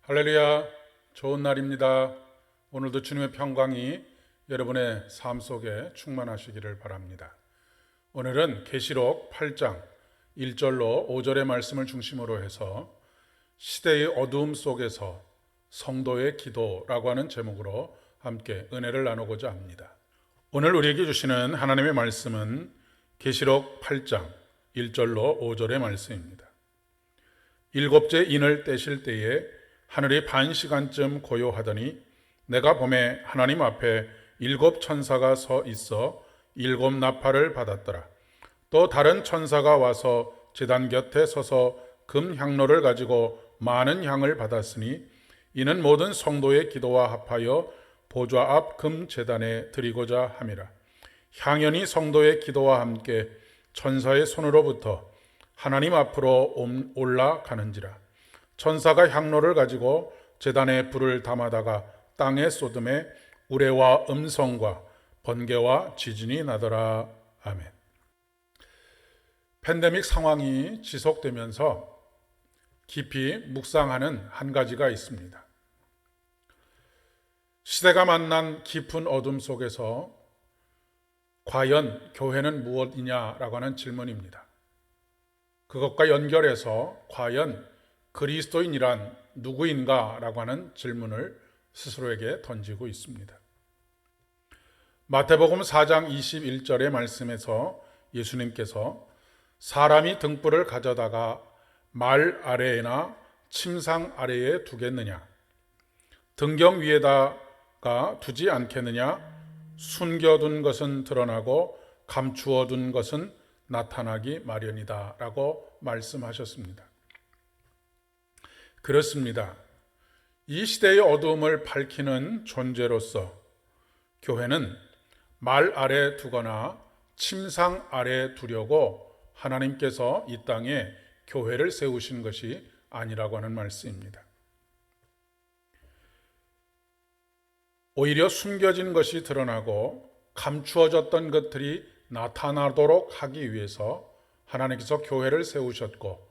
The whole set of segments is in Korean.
할렐루야, 좋은 날입니다. 오늘도 주님의 평강이 여러분의 삶 속에 충만하시기를 바랍니다. 오늘은 계시록 8장 1절로 5절의 말씀을 중심으로 해서 시대의 어두움 속에서 성도의 기도라고 하는 제목으로 함께 은혜를 나누고자 합니다. 오늘 우리에게 주시는 하나님의 말씀은 계시록 8장 1절로 5절의 말씀입니다. 일곱째 인을 떼실 때에 하늘이 반 시간쯤 고요하더니 내가 보매 하나님 앞에 일곱 천사가 서 있어 일곱 나팔을 받았더라. 또 다른 천사가 와서 제단 곁에 서서 금 향로를 가지고 많은 향을 받았으니 이는 모든 성도의 기도와 합하여 보좌 앞 금 제단에 드리고자 함이라. 향연이 성도의 기도와 함께 천사의 손으로부터 하나님 앞으로 올라가는지라. 천사가 향로를 가지고 제단에 불을 담아다가 땅에 쏟음에 우레와 음성과 번개와 지진이 나더라. 아멘. 팬데믹 상황이 지속되면서 깊이 묵상하는 한 가지가 있습니다. 시대가 만난 깊은 어둠 속에서 과연 교회는 무엇이냐라고 하는 질문입니다. 그것과 연결해서 과연 그리스도인이란 누구인가? 라고 하는 질문을 스스로에게 던지고 있습니다. 마태복음 4장 21절의 말씀에서 예수님께서 사람이 등불을 가져다가 말 아래에나 침상 아래에 두겠느냐? 등경 위에다가 두지 않겠느냐? 숨겨둔 것은 드러나고 감추어둔 것은 나타나기 마련이다 라고 말씀하셨습니다. 그렇습니다. 이 시대의 어두움을 밝히는 존재로서 교회는 말 아래 두거나 침상 아래 두려고 하나님께서 이 땅에 교회를 세우신 것이 아니라고 하는 말씀입니다. 오히려 숨겨진 것이 드러나고 감추어졌던 것들이 나타나도록 하기 위해서 하나님께서 교회를 세우셨고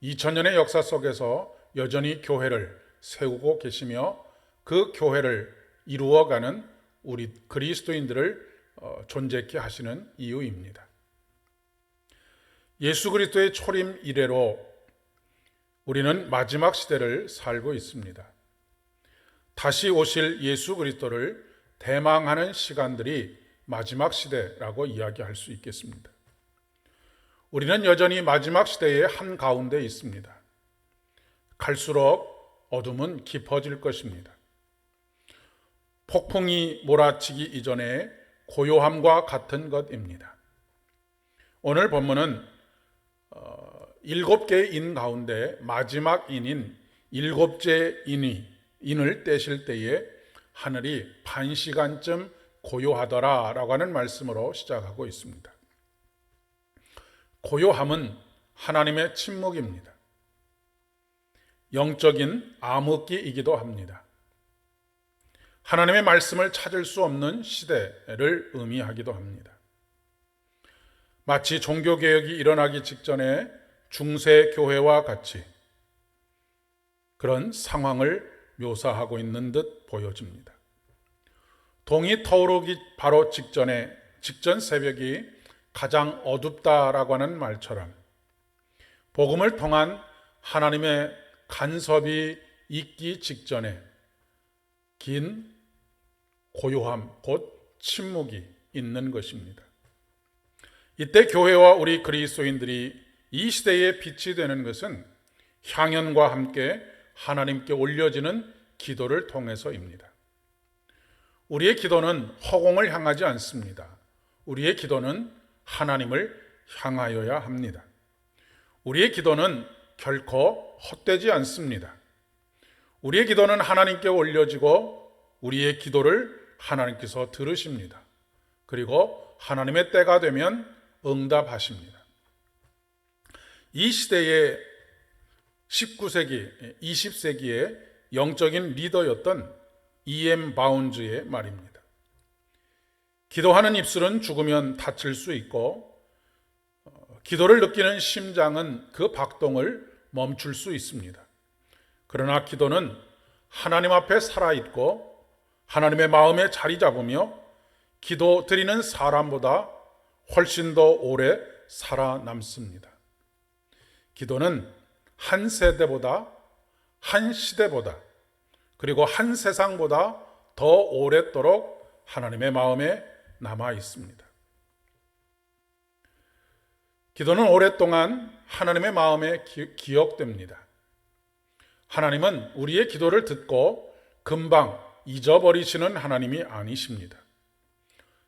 2000년의 역사 속에서 여전히 교회를 세우고 계시며 그 교회를 이루어가는 우리 그리스도인들을 존재케 하시는 이유입니다. 예수 그리스도의 초림 이래로 우리는 마지막 시대를 살고 있습니다. 다시 오실 예수 그리스도를 대망하는 시간들이 마지막 시대라고 이야기할 수 있겠습니다. 우리는 여전히 마지막 시대의 한가운데 있습니다. 갈수록 어둠은 깊어질 것입니다. 폭풍이 몰아치기 이전에 고요함과 같은 것입니다. 오늘 본문은 7개의 인 가운데 마지막 인인 7째 인을 떼실 때에 하늘이 반 시간쯤 고요하더라 라고 하는 말씀으로 시작하고 있습니다. 고요함은 하나님의 침묵입니다. 영적인 암흑기이기도 합니다. 하나님의 말씀을 찾을 수 없는 시대를 의미하기도 합니다. 마치 종교개혁이 일어나기 직전에 중세 교회와 같이 그런 상황을 묘사하고 있는 듯 보여집니다. 동이 터오르기 바로 직전 새벽이 가장 어둡다라고 하는 말처럼 복음을 통한 하나님의 간섭이 있기 직전에 긴 고요함, 곧 침묵이 있는 것입니다. 이때 교회와 우리 그리스도인들이 이 시대의 빛이 되는 것은 향연과 함께 하나님께 올려지는 기도를 통해서입니다. 우리의 기도는 허공을 향하지 않습니다. 우리의 기도는 하나님을 향하여야 합니다. 우리의 기도는 결코 헛되지 않습니다. 우리의 기도는 하나님께 올려지고 우리의 기도를 하나님께서 들으십니다. 그리고 하나님의 때가 되면 응답하십니다. 이 시대의 19세기, 20세기의 영적인 리더였던 E.M. 바운즈의 말입니다. 기도하는 입술은 죽으면 다칠 수 있고 기도를 느끼는 심장은 그 박동을 멈출 수 있습니다. 그러나 기도는 하나님 앞에 살아있고 하나님의 마음에 자리 잡으며 기도 드리는 사람보다 훨씬 더 오래 살아남습니다. 기도는 한 세대보다, 한 시대보다, 그리고 한 세상보다 더 오랫도록 하나님의 마음에 남아 있습니다. 기도는 오랫동안 하나님의 마음에 기억됩니다. 하나님은 우리의 기도를 듣고 금방 잊어버리시는 하나님이 아니십니다.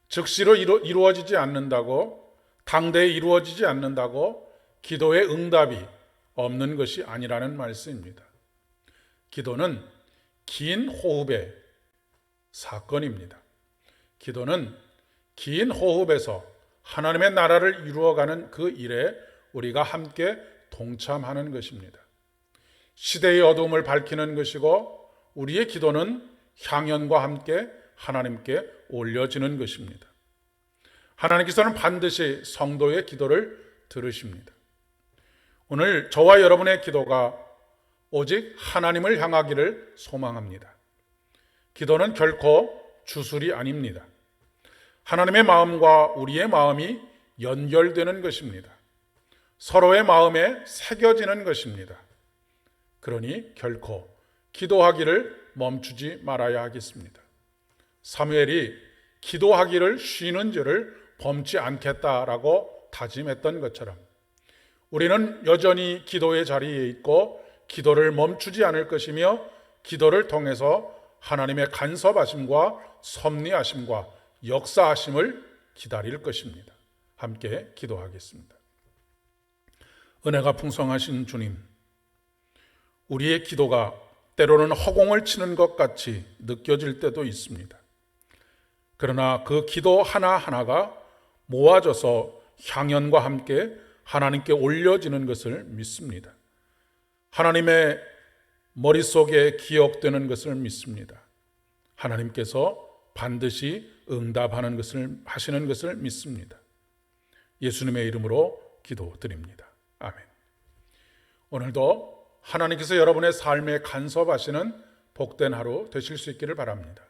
즉시로 이루어지지 않는다고, 당대에 이루어지지 않는다고 기도의 응답이 없는 것이 아니라는 말씀입니다. 기도는 긴 호흡의 사건입니다. 기도는 긴 호흡에서 하나님의 나라를 이루어가는 그 일에 우리가 함께 동참하는 것입니다. 시대의 어두움을 밝히는 것이고 우리의 기도는 향연과 함께 하나님께 올려지는 것입니다. 하나님께서는 반드시 성도의 기도를 들으십니다. 오늘 저와 여러분의 기도가 오직 하나님을 향하기를 소망합니다. 기도는 결코 주술이 아닙니다. 하나님의 마음과 우리의 마음이 연결되는 것입니다. 서로의 마음에 새겨지는 것입니다. 그러니 결코 기도하기를 멈추지 말아야 하겠습니다. 사무엘이 기도하기를 쉬는 죄를 범치 않겠다라고 다짐했던 것처럼 우리는 여전히 기도의 자리에 있고 기도를 멈추지 않을 것이며 기도를 통해서 하나님의 간섭하심과 섭리하심과 역사하심을 기다릴 것입니다. 함께 기도하겠습니다. 은혜가 풍성하신 주님, 우리의 기도가 때로는 허공을 치는 것 같이 느껴질 때도 있습니다. 그러나 그 기도 하나하나가 모아져서 향연과 함께 하나님께 올려지는 것을 믿습니다. 하나님의 머릿속에 기억되는 것을 믿습니다. 하나님께서 반드시 응답하는 것을 하시는 것을 믿습니다. 예수님의 이름으로 기도드립니다. 아멘. 오늘도 하나님께서 여러분의 삶에 간섭하시는 복된 하루 되실 수 있기를 바랍니다.